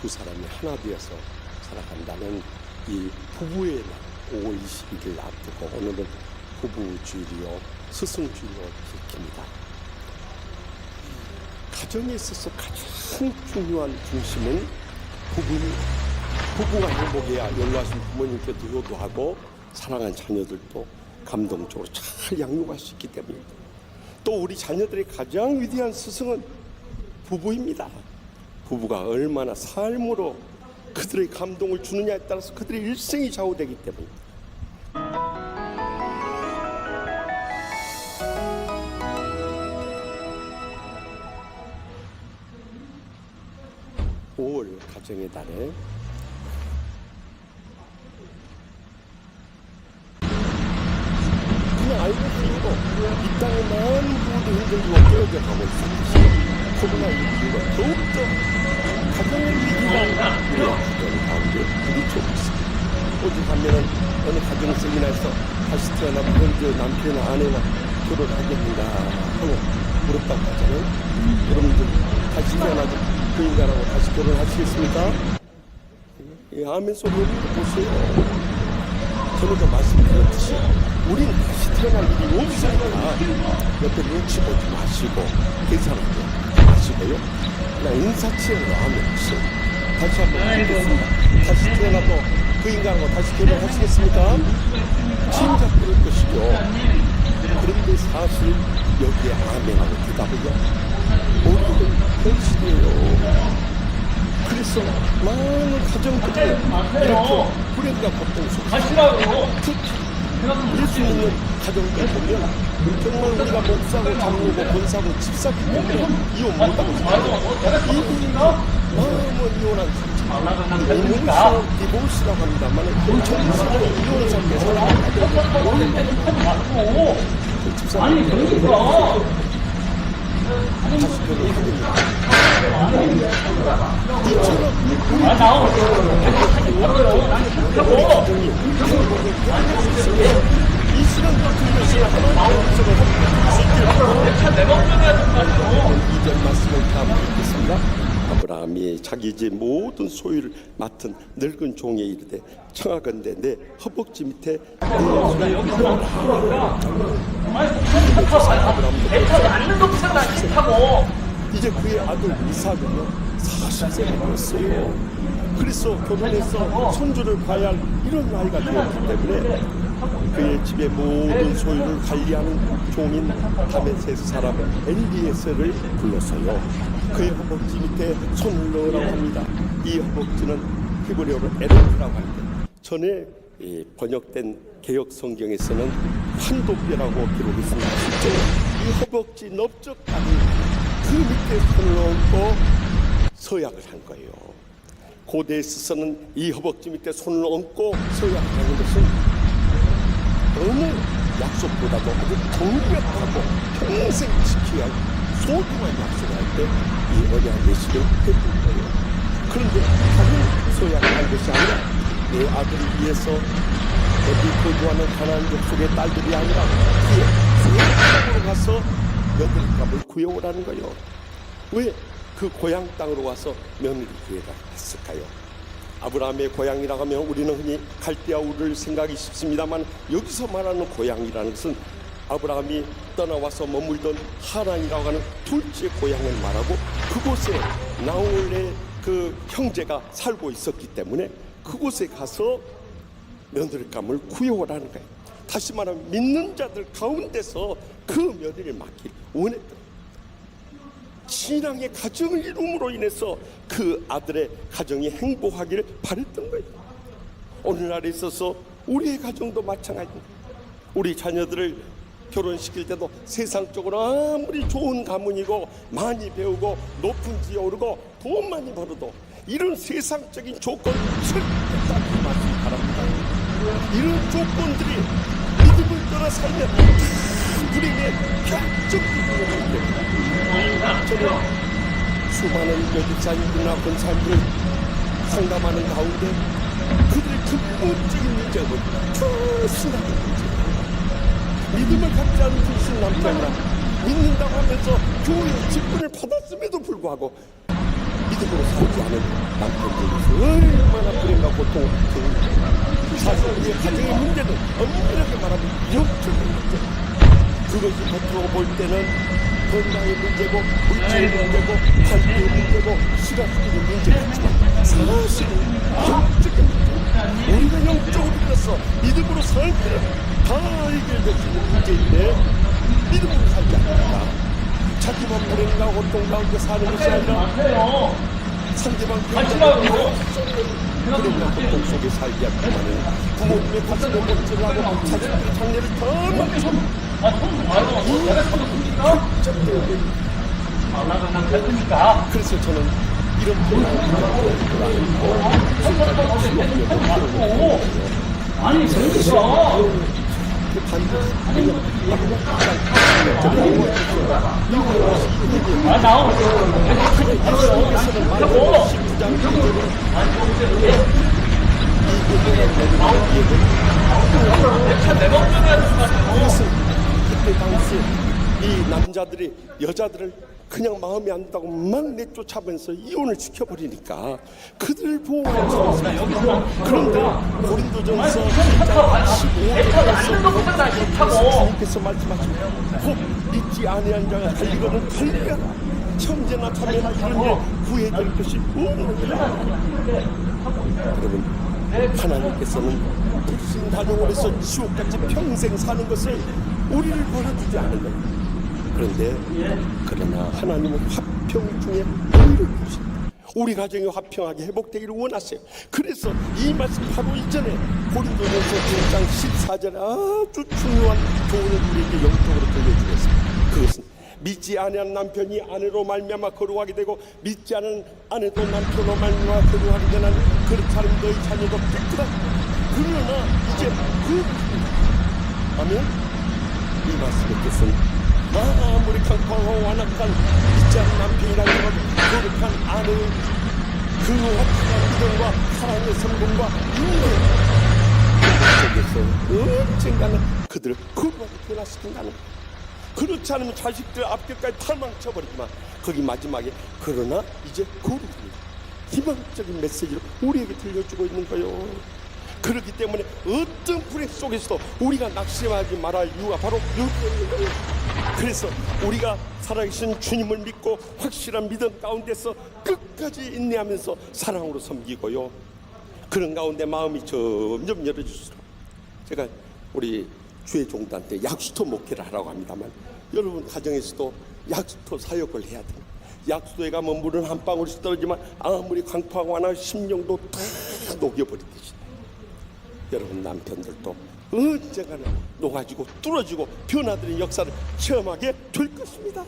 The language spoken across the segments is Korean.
두 사람이 하나 되어서 살아간다는 이 부부의 날 5월 20일을 앞두고 오늘은 부부주일이요 스승주일로 지킵니다. 가정에 있어서 가장 중요한 중심은 부부입니다. 부부가 행복해야 연로하신 부모님께도 효도하고 사랑하는 자녀들도 감동적으로 잘 양육할 수 있기 때문입니다. 또 우리 자녀들의 가장 위대한 스승은 부부입니다. 부부가 얼마나 삶으로 그들의 감동을 주느냐에 따라서 그들의 일생이 좌우되기 때문입니다. 5월 가정의 달에 그냥 알고 있고 이 땅에 많은 부부도 힘들고 깨어져 가고 있습니다. 코로나19가 더욱더 가정의 위기가 우리 가정 가운데 부딪히고 있습니다. 오직 하면은 어느 가정 세미나에서 다시 태어나면 현재 남편이나 아내와 결혼하겠는가 하고 물었다고 하잖아요. 여러분들 다시 태어나도 그 인간하고 다시 결혼하시겠습니까? 예, 아멘 소리 보세요. 전에도 말씀드렸듯이 우린 다시 태어날 일이 없으니까 옆에 눈치 보지 마시고 계산하지 마시고요. 그냥 인사치레로 하면서 다시 한번 묻겠습니다. 다시 태어나도 그 인간하고 다시 결혼하시겠습니까? 진짜 그럴 것이죠. 그런데 사실 여기에 아멘하고 대답을요 모두들 현실이에요. 그래서 많은 가정들이 이렇게 불행과 고통 속에 예수 믿는 가정들 보면 정말 우리가 목사고 장로고 권사고 집사기 때문에 이혼 못하고 있어요. 이분이가 마음은 이혼한 상처 이몽시라고 디보스라고 합니다만 정신으로 이혼한 상태에서 집사님 다시 결혼하겠습니다. 이 시간 같은 것이 이전 말씀을 다 읽겠습니다. 아브라함이 자기 집 모든 소유를 맡은 늙은 종에 이르되 청하건대 내 허벅지 밑에 이제 그의 아들 이삭은요 40세가 되었어요. 그래서 결혼해서 손주를 봐야 할 이런 나이가 되었기 때문에 그의 집의 모든 소유를 관리하는 종인 다메섹 사람 엘리에셀을 불렀어요. 그의 허벅지 밑에 손을 넣으라고 합니다. 이 허벅지는 히브리어로 에르프라고 합니다. 전에 번역된 개역 성경에서는 환도뼈라고 기록했습니다. 실제로 이 허벅지 넓적한 그 밑에 손을 얹고 서약을 한 거예요. 고대에 있어서는 이 허벅지 밑에 손을 얹고 서약하는 것은 어느 약속보다도 아주 강력하고 평생 지켜야 할 소중한 약속을 할 때 이 언약 예식을 해준 거예요. 그런데 다른 서약을 한 것이 아니라 내 아들을 위해서 어디 거주하는 가나안 족속의 딸들이 아니라 그의 고향 땅으로 가서 며느리감을 구해오라는 거예요. 왜 그 고향 땅으로 와서 며느리 구해라 했을까요? 아브라함의 고향이라고 하면 우리는 흔히 갈대아 우르를 생각이 쉽습니다만 여기서 말하는 고향이라는 것은 아브라함이 떠나와서 머물던 하란이라고 하는 둘째 고향을 말하고 그곳에 나홀의 그 형제가 살고 있었기 때문에 그곳에 가서 며느리감을 구해오라는 거예요. 다시 말하면 믿는 자들 가운데서 그 며느리를 맡기를 원했던 신앙의 가정을 이룸으로 인해서 그 아들의 가정이 행복하기를 바랬던 거예요. 오늘날에 있어서 우리의 가정도 마찬가지입니다. 우리 자녀들을 결혼시킬 때도 세상적으로 아무리 좋은 가문이고 많이 배우고 높은 지에 오르고 돈 많이 벌어도 이런 세상적인 조건 절대 따르지 마시기 바랍니다. 이런 조건들이 믿음을 떠나 살면 불행의 결정적인 됩니다. 저는 수많은 여직사님들이나 권사님들을 상담하는 가운데 그들의 근본적인 문제가 저 신앙의 문제예요. 믿음을 갖지 않은 불신 남자가 믿는다고 하면서 교회 직분을 받았음에도 불구하고 믿음으로 살지 않은 남편들에서 얼마나 불행과 고통을 겪는지. 사실 우리의 가정의 문제는 엄밀하게 말하면 영적인 문제. 그것이 겉으로 볼 때는 건강의 문제고 물질의 문제고 관계의 문제고 시간적인 문제겠지만 사실은 영적인 문제. 우리가 영적으로 그래서 믿음으로 살 때 다 해결될 수 있는 문제인데 믿음으로 살지 않는다. 자기만 불행과 고통 가운데 사는 것이 아니라 상대방 불행과 고통 속에 살지 않기만은 부모님의 가슴에 못질을 하고 자식들의 장래를 더 망쳐 그래서 저는 이런 아니 그러니까 그때 당시 이 남자들이 여자들을 그냥 마음에 안 든다고 막 내쫓아면서 이혼을 시켜버리니까 그들을 보호할 수 없습니다. 그런데 고린도전서 15절에서 주님께서 말씀하십니다. 곧 믿지 아니한 자가 달리거든 달리라. 형제나 자매나 이런 일 구해줄 것이 없느니라. 여러분 하나님께서는 불신 가정을 해서 지옥같이 평생 사는 것을 우리를 벌어주지 않으려고. 그러나 하나님은 화평 중에 의를 주신다. 우리 가정이 화평하게 회복되기를 원하세요. 그래서 이 말씀 바로 이전에 고린도전서 9장 14절에 아주 중요한 교훈을 우리에게 영적으로 들려주겠습니다. 그것은 믿지 아니한 남편이 아내로 말미암아 거룩하게 되고 믿지 않은 아내도 남편으로 말미암아 거룩하게 되는 그렇지 않으면 너희 자녀도 깨끗하다. 그러나 이제 아멘. 이 말씀의 뜻은 아무리 강팍하고 완악한 믿지 않은 남편이라는 것 거룩한 아내의 그 확실한 믿음과 사랑의 성공과 인내 속에서 언젠가는 그들을 거룩하게 변화시킨다는 것. 그렇지 않으면 자식들 앞길까지 다 망쳐버리지만 거기 마지막에 그러나 이제 거룩합니다. 희망적인 메시지를 우리에게 들려주고 있는 거예요. 그렇기 때문에 어떤 불행 속에서도 우리가 낙심하지 말아야 할 이유가 바로 여기 있는 거예요. 그래서 우리가 살아계신 주님을 믿고 확실한 믿음 가운데서 끝까지 인내하면서 사랑으로 섬기고요. 그런 가운데 마음이 점점 열어질수록 제가 우리 주의 종단 때 약수터 목회를 하라고 합니다만 여러분 가정에서도 약수터 사역을 해야 됩니다. 약수터에 가면 물은 한 방울씩 떨어지만 아무리 강파하고 하나 심령도 다 녹여버리듯이 여러분 남편들도 언젠가는 녹아지고 뚫어지고 변화되는 역사를 체험하게 될 것입니다.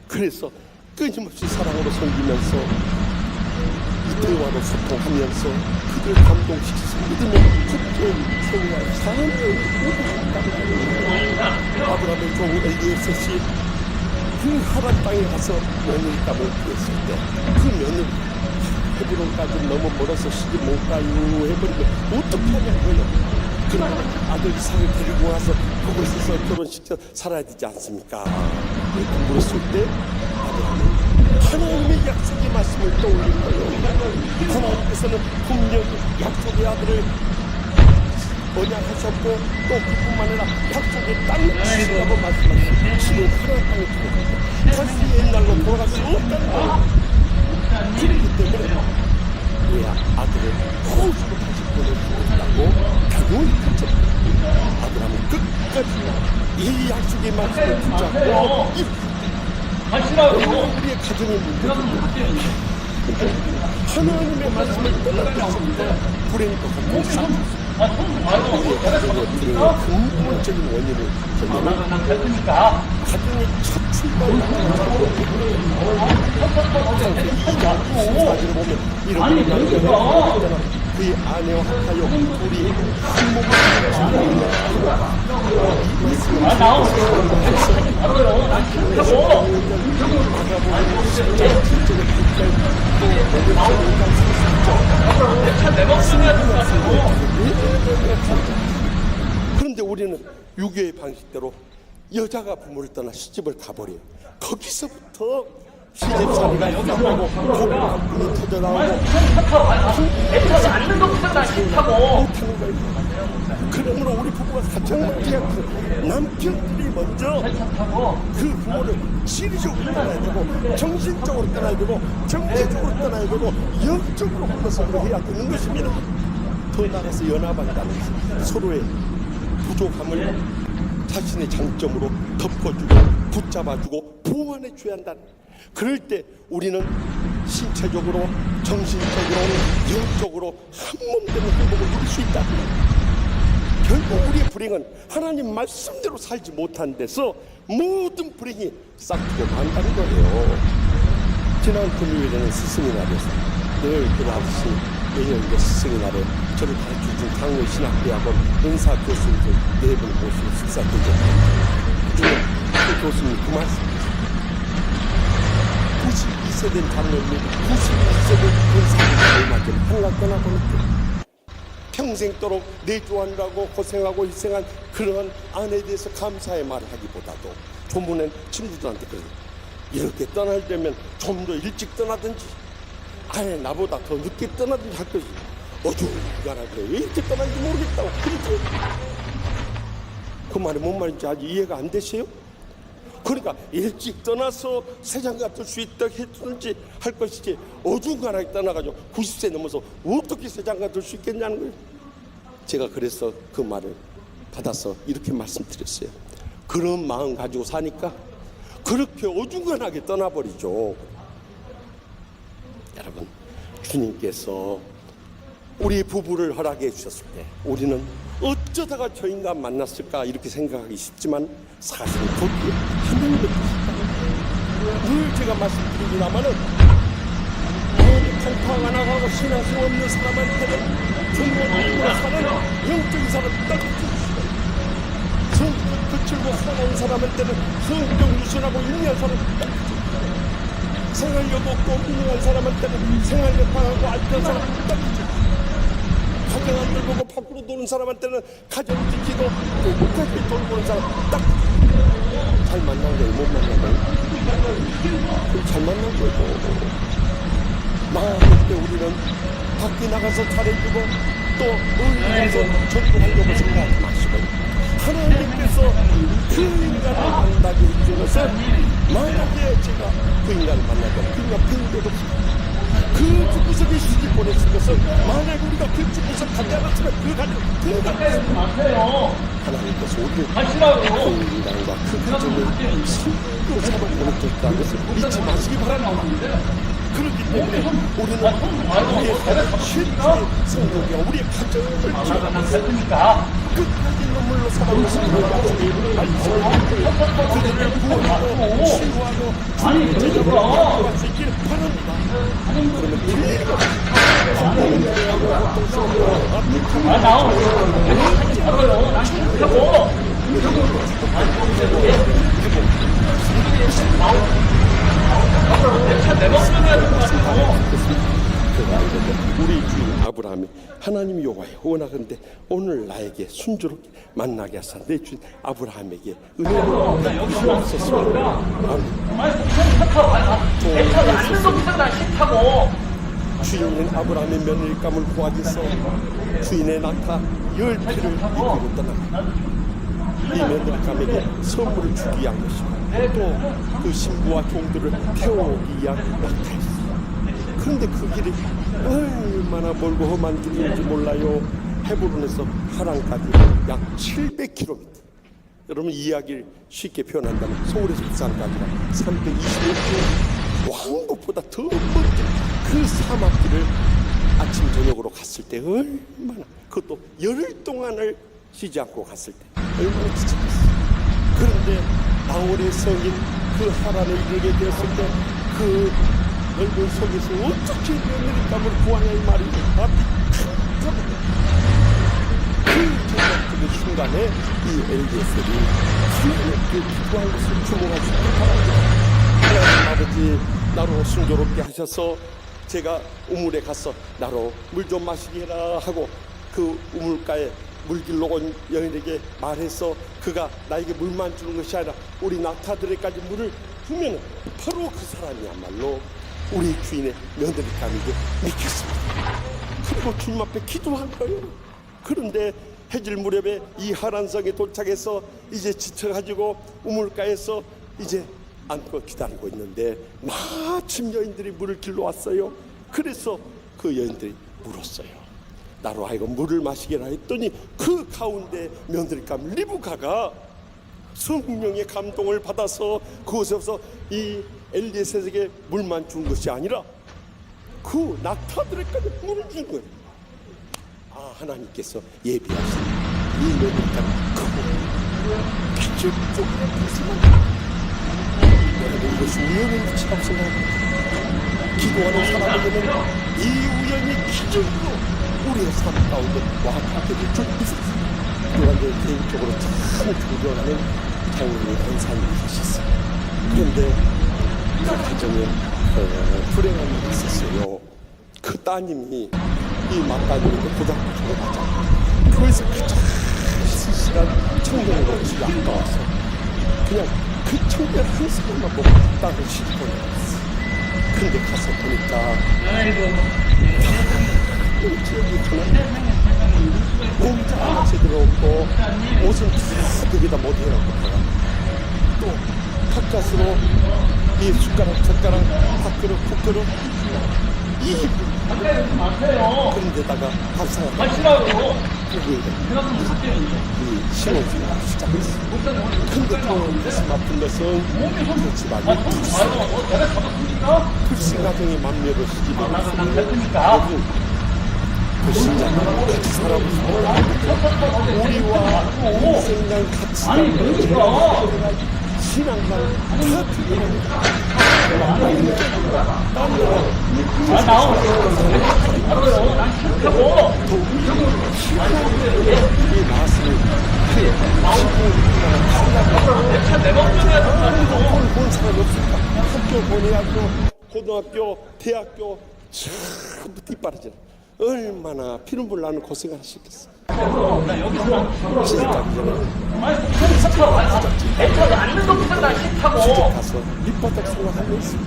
그래서 끊임없이 사랑으로 섬기면서 이 대화로 소통하면서 그들 감동시키지 믿으면 그때 평화의 삶을 아브라함의 종 엘리에셋이 그 하란 땅에 가서 며느리감을 구했을 때 그 며느리 헤브론까지 너무 멀어서 시집 못 가요 해버리면 어떻게 하냐고요. 그러나 아들 이삭을 데리고 와서 그곳에서 결혼시켜 살아야 되지 않습니까? 그렇게 물었을 때 아브라함은 하나님의 약속의 말씀을 떠올린 거예요. 하나님께서는 분명히 약속의 아들을 언약하셨고 또 그뿐만 아니라 약속의 땅을 주시라고 말씀하셨고 지금 하나님 땅에 들어갔고 다시 옛날로 돌아갈 수 없다는 거예요. 그렇기 때문에 왜 아들을 호수로 다시 보내주겠다고 결국은 아브라함은 끝까지 이 약속의 말씀을 붙잡고 우리의 가정의 문제입니다. 하나님의 말씀을 떠나면서부터 불행과 고통 우리의 가정의 불행의 근본적인 원인을 결정하는 가정의 첫 출발을 사진을 보면 이런 남자가 그의 아내와 하여 둘이 한 몸을 그런데 우리는 유교의 방식대로 여자가 부모를 떠나 시집을 가버려요. 거기서부터 시집살이가 시작하고 고백한분이 터져나오고 애들이 앉는 것부터 나 싫다고. 못하는 거예요. 그러므로 우리 부부가 가장 못해야 남편들이 먼저 그 부모를 지리적으로 떠나야 되고 정신적으로 떠나야 되고 정치적으로 떠나야 되고 영적으로 혼자서 해야 되는 것입니다. 더 나아가서 연합한다는 것은 서로의 부족함을 자신의 장점으로 덮어주고 붙잡아주고 보완해줘야 한다는, 그럴 때 우리는 신체적으로 정신적으로 영적으로 한몸 되는 행복을 누릴 수 있다. 결국 우리의 불행은 하나님 말씀대로 살지 못한 데서 모든 불행이 싹트고 만다는 거예요. 지난 금요일에는 스승의 날이었어요. 늘 그 아저씨 매년 이제 스승의 날에 저를 가르쳐준 강원 신학대학원 은사 교수님들 4분 모시고 식사 드렸어요. 그중에 그 교수님이 그 말씀이셨어요. 92세 된 장로님이 92세 된 은사님이 얼마 전에 한강 떠나보냈대요. 평생도록 내조하느라고 고생하고 희생한 그러한 아내에 대해서 감사의 말을 하기보다도 조문엔 친구들한테 그래요. 이렇게 떠날 때면 좀 더 일찍 떠나든지 아예 나보다 더 늦게 떠나든지 할 것이 어중간하게 왜 이렇게 떠나는지 모르겠다고 그러죠. 그 말이 뭔 말인지 아직 이해가 안 되세요? 그러니까 일찍 떠나서 세상가 뜰 수 있다 했든지 할 것이지 어중간하게 떠나가지고 90세 넘어서 어떻게 세상가 뜰 수 있겠냐는 거예요. 제가 그래서 그 말을 받아서 이렇게 말씀드렸어요. 그런 마음 가지고 사니까 그렇게 어중간하게 떠나버리죠. 여러분, 주님께서 우리 부부를 허락해 주셨을 때 우리는 어쩌다가 저 인간 만났을까 이렇게 생각하기 쉽지만 사실은 거기에 하나님의 뜻이다. 늘 제가 말씀드리기나마는 마음이 통파가 나가고 신앙심 없는 사람한테는 정말로 사는 영적인 사람 딱 주시고, 성격 거칠고 사나운 사람한테는 성격 유순하고 인내한 사람 딱 주시고, 생활력 없고 인내한 사람한테는 생활력 강하고 알뜰한 사람 딱 주시고, 가정 안 돌보고 밖으로 도는 사람한테는 가정 지키고 끝까지 돌보는 사람 딱 잘 만난 거예요. 못 만난 거예요. 잘 만난 거고, 망할 때 우리는 밖에 나가서 잘해주고 또 의리에서 전도하려고 생각하지 마시고 하나님께서 그 인간을 만나게 해주는 것은 만약에 제가 그 인간을 만나면 그 인간 팽개도 그 주구석에 시집 보냈을 것은 만약 우리가 그 주구석 가지 않았으면 그 가정 팽개가 하나님께서 우리를 그 인간과 그 가정을 신으로 살아 보냈다는 것을 잊지 마시기 바랍니다. 그렇기 때문에 우리는 우리의 실제 성도가 우리의 가정을 지어가면서 끝까지 눈물로 살아오시는 그들을 구원하고 치유하고 주님의 제자로 할 수 있기를 바랍니다. 그러면 기회가 우리 주인 아브라함이 하나님 여호와의 원하건대 오늘 나에게 순조롭게 만나게 하사 내 주인 아브라함에게 은혜를 주옵소서. 주인은 아브라함의 며느리감을 구하기서 주인의 낙타 10피를 이끌고 떠납니다. 이 며느리감에게 선물을 주기 위한 것이고 또 그 신부와 종들을 태워오기 위한 낙타였어요. 그런데 그 길이 얼마나 멀고 험한 길인지 몰라요. 헤브론에서 하란까지 약 700km. 여러분 이야기를 쉽게 표현한다면 서울에서 부산까지가 325km. 왕복보다 더 먼 그 사막길을 아침 저녁으로 갔을 때 얼마나, 그것도 열흘 동안을 쉬지 않고 갔을 때 얼마나 지쳤겠어요. 그런데 나홀의 성인 그 하란에 이르게 되었을 때 그 넓은 속에서 어떻게 며느리감을 구하냐 이 말이 그 순간에 이 엘리에셀이 하나님께 기도한 것을 주목할 수 있게 바랍니다. 하나님 아버지, 나로 순조롭게 하셔서 제가 우물에 가서 나로 물 좀 마시게 해라 하고 그 우물가에 물길로 온 여인에게 말해서 그가 나에게 물만 주는 것이 아니라 우리 낙타들에까지 물을 보면 바로 그 사람이야말로 우리 주인의 며느리감인 줄 믿겠습니다. 그리고 주님 앞에 기도한 거예요. 그런데 해질 무렵에 이 하란성에 도착해서 이제 지쳐가지고 우물가에서 이제 앉고 기다리고 있는데 마침 여인들이 물을 길러 왔어요. 그래서 그 여인들이 물었어요. 나로 하여금 물을 마시게라 했더니 그 가운데 며느리감 리브가가 성령의 감동을 받아서 그곳에서 이 엘리에셀에게 물만 준 것이 아니라 그 낙타들에까지 물을 준 거예요. 아, 하나님께서 예비하신 이 며느리감 크고 기적적으로 무슨 여러분, 이것이 우연의 일치라고 생각합니다. 기도하는 사람에게는 이 우연이 기적으로 우리의 삶 가운데 와닿게 될 줄 믿습니다. 그런데 개인적으로 참 존경하는 장로님 권사님이 계셨어요. 그런데 그 가정에 불행한 일이 있었어요. 그 따님이 이 맏따님인데 고등학교 졸업하자 교회에서 가장 실실한 청년으로 집에 아까워서 그냥 그 청년 한 사람만 보고 딸을 시집고 나갔어. 근데 가서 보니까 지역이 그냥 공짜 하나 제대로 없고 옷은 다 거기다 못 해갖고 다가 또 가까스로 이 숟가락 젓가락 밥그릇 국그릇 이 그런데다가 밥상을 이 신혼생활을 시작했어. 근데 또 가슴 아픈 것은 그 집안이 불신 가정이 만묘로 시집을 했으니 그 신자는 같이 살아보고 싶어. 우리와 인생랑 같이 신앙과 다 틀립니다. 이 말씀을 본 사람이 없을까? 학교 보내학교, 고등학교, 대학교 전부 뒷바라지라. 얼마나 피눈물 나는 고생을 하시겠어. 시집가기 전에 시집 가서 밑바닥 생각하면서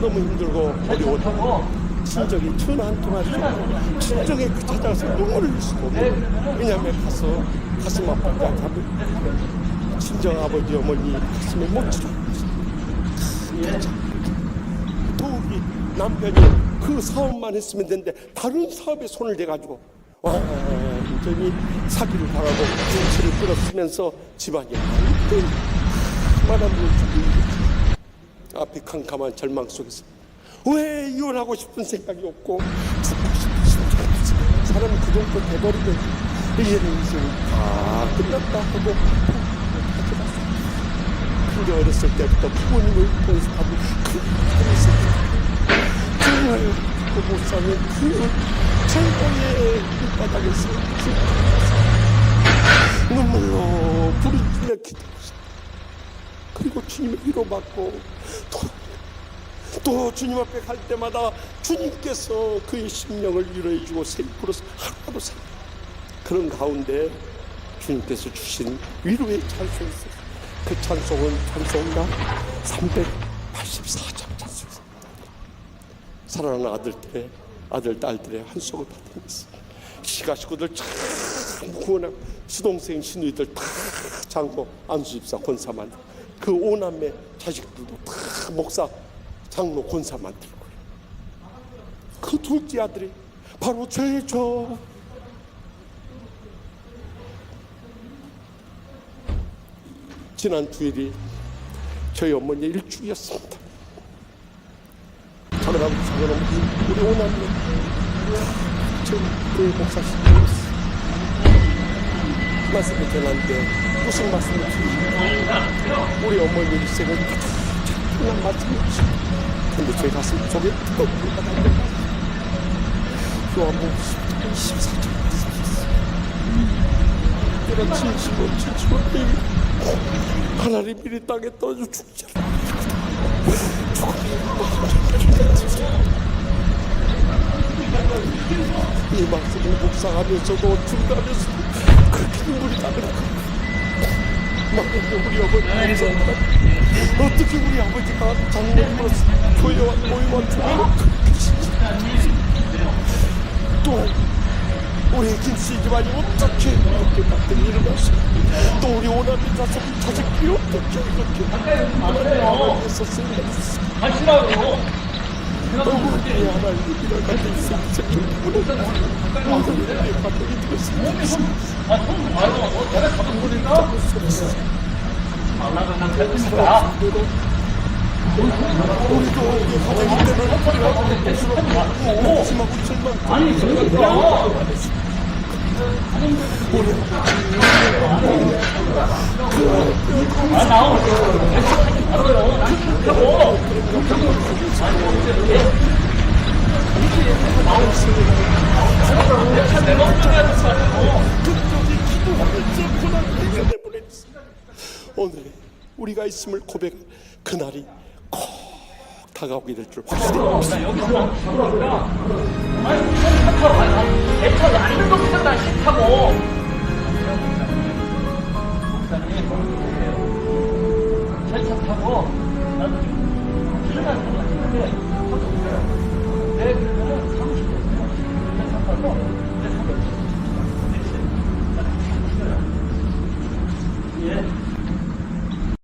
너무 힘들고 어려워도 친정이 전화 한 통 하시고 친정에 찾아가서 눈물을 흘릴 수도 없고 왜냐하면 가서 가슴 아프게 하면 친정 아버지 어머니 가슴에 못 치러 더욱이 남편이 그 사업만 했으면 되는데 다른 사업에 손을 대가지고 완전히 사기를 당하고 눈치를 끌었으면서 집안이 완전히 만한 물줄이 앞에 캄캄한 절망 속에서 왜 이혼하고 싶은 생각이 없고 죽고 싶은 사람이 그 정도 돼버리면 이제는 인생이 다 끝났다 하고 근데 어렸을 때부터 부모님을 통해서 받은 그 정말 못 사는 그 절망의 밑바닥에서 눈물로 불을 피며 기도했어. 그리고 주님의 위로받고 또 주님 앞에 갈 때마다 주님께서 그의 심령을 위로해주고 세이프로서 하루하루 살 그런 가운데 주님께서 주신 위로의 찬송이 있어요. 그 찬송은 찬송가 384장 찬송이었어요. 사랑하는 아들, 딸들의 한 속을 받으면서 시가 식구들 참 구원하고 시동생 시누이들 다 장로 안수집사 권사만 그 오남매 자식들도 다 목사 장로 권사만 들고 그 둘째 아들이 바로 죄죠. 지난 주일이 저희 어머니의 일주기였습니다. 저는 우리 오남매 저희 교회 목사님이었어요. 말씀을 전하는데 무슨 말씀을 주시죠? 우리 어머니 일생을 가장 편한 말씀을 주시죠. 근데 저희 가슴 속에 뜨겁게 받았는데 요한복음 14장 말씀하셨어요. 내가 진심으로 하나님 이리 땅에 떠져 죽지 않아. 이 말씀을 묵상하면서도 중간에서 그렇게 눈물이 나는 거예요. 만약에 우리 어머니 감사합니다. 어떻게 우리 아버지가 장로님으로서 교회와 모임한테 또한 우리 김씨 집안이 어떻게 이렇게 같은 일을 하시고 또 우리 오남이 자식들이 어떻게 이렇게 하나님께서 하시라고. 너무 하나님 이런 같은 생각이 모든 일에 받게 되었습니다. 내가 잡은 거니까. 나는 됐으니까. 우리도 우리 가정이 때문에 우리가 심하고 절망 아니, 그러니까. 나오고 알아요. 오늘 우리가 있음을 고백한 그날이 꼭 다가오게 될 줄 확신합니다. 여기서 아니, 차 타고 내 차가 안 되는 거 싫다고.